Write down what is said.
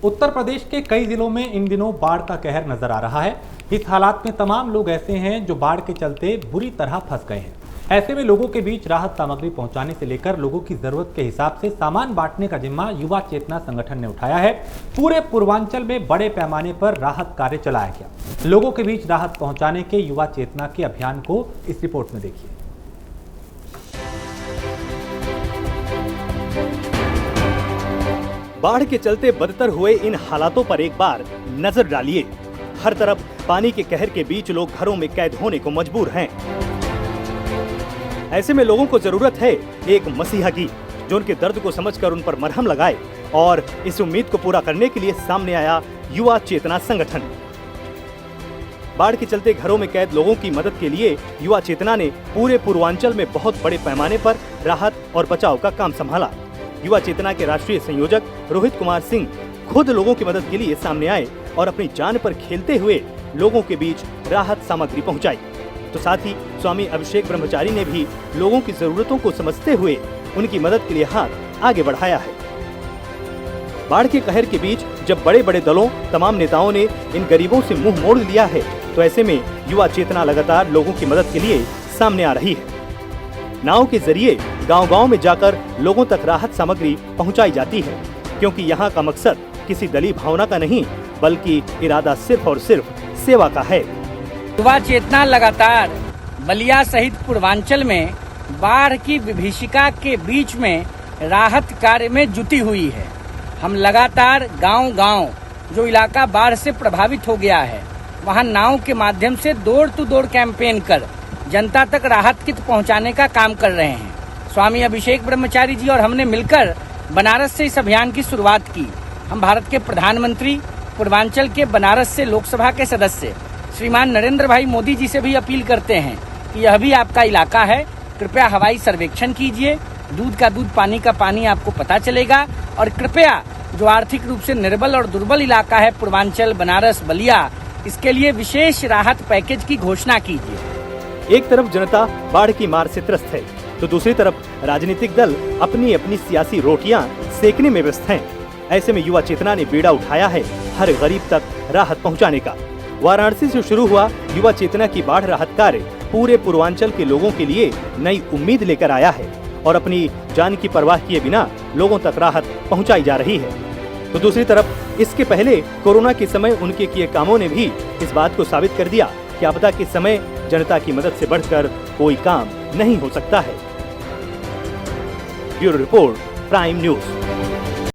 उत्तर प्रदेश के कई जिलों में इन दिनों बाढ़ का कहर नजर आ रहा है। इस हालात में तमाम लोग ऐसे हैं जो बाढ़ के चलते बुरी तरह फंस गए हैं। ऐसे में लोगों के बीच राहत सामग्री पहुंचाने से लेकर लोगों की जरूरत के हिसाब से सामान बांटने का जिम्मा युवा चेतना संगठन ने उठाया है। पूरे पूर्वांचल में बड़े पैमाने पर राहत कार्य चलाया गया। लोगों के बीच राहत पहुंचाने के युवा चेतना के अभियान को इस रिपोर्ट में देखिए। बाढ़ के चलते बदतर हुए इन हालातों पर एक बार नजर डालिए। हर तरफ पानी के कहर के बीच लोग घरों में कैद होने को मजबूर हैं। ऐसे में लोगों को जरूरत है एक मसीहा की, जो उनके दर्द को समझकर उन पर मरहम लगाए। और इस उम्मीद को पूरा करने के लिए सामने आया युवा चेतना संगठन। बाढ़ के चलते घरों में कैद लोगों की मदद के लिए युवा चेतना ने पूरे पूर्वांचल में बहुत बड़े पैमाने पर राहत और बचाव का काम संभाला। युवा चेतना के राष्ट्रीय संयोजक रोहित कुमार सिंह खुद लोगों की मदद के लिए सामने आए और अपनी जान पर खेलते हुए लोगों के बीच राहत सामग्री पहुंचाई। तो साथ ही स्वामी अभिषेक ब्रह्मचारी ने भी लोगों की जरूरतों को समझते हुए उनकी मदद के लिए हाथ आगे बढ़ाया है। बाढ़ के कहर के बीच जब बड़े बड़े दलों, तमाम नेताओं ने इन गरीबों से मुंह मोड़ लिया है, तो ऐसे में युवा चेतना लगातार लोगों की मदद के लिए सामने आ रही है। नाव के जरिए गांव-गांव में जाकर लोगों तक राहत सामग्री पहुंचाई जाती है, क्योंकि यहाँ का मकसद किसी दलीय भावना का नहीं, बल्कि इरादा सिर्फ और सिर्फ सेवा का है। युवा चेतना लगातार बलिया सहित पूर्वांचल में बाढ़ की विभीषिका के बीच में राहत कार्य में जुटी हुई है। हम लगातार गांव-गांव जो इलाका बाढ़ से प्रभावित हो गया है, वहां नाव के माध्यम से डोर टू डोर कैंपेन कर जनता तक राहत किट पहुंचाने का काम कर रहे हैं। स्वामी अभिषेक ब्रह्मचारी जी और हमने मिलकर बनारस से इस अभियान की शुरुआत की। हम भारत के प्रधानमंत्री, पूर्वांचल के बनारस से लोकसभा के सदस्य श्रीमान नरेंद्र भाई मोदी जी से भी अपील करते हैं कि यह भी आपका इलाका है, कृपया हवाई सर्वेक्षण कीजिए। दूध का दूध, पानी का पानी आपको पता चलेगा। और कृपया जो आर्थिक रूप से निर्बल और दुर्बल इलाका है पूर्वांचल, बनारस, बलिया, इसके लिए विशेष राहत पैकेज की घोषणा कीजिए। एक तरफ जनता बाढ़ की मार से त्रस्त है, तो दूसरी तरफ राजनीतिक दल अपनी अपनी सियासी रोटियां सेकने में व्यस्त हैं। ऐसे में युवा चेतना ने बीड़ा उठाया है हर गरीब तक राहत पहुंचाने का। वाराणसी से शुरू हुआ युवा चेतना की बाढ़ राहत कार्य पूरे पूर्वांचल के लोगों के लिए नई उम्मीद लेकर आया है और अपनी जान की परवाह किए बिना लोगों तक राहत पहुंचाई जा रही है। तो दूसरी तरफ इसके पहले कोरोना के समय उनके किए कामों ने भी इस बात को साबित कर दिया कि आपदा के समय जनता की मदद से बढ़कर कोई काम नहीं हो सकता है। Bureau report, prime news.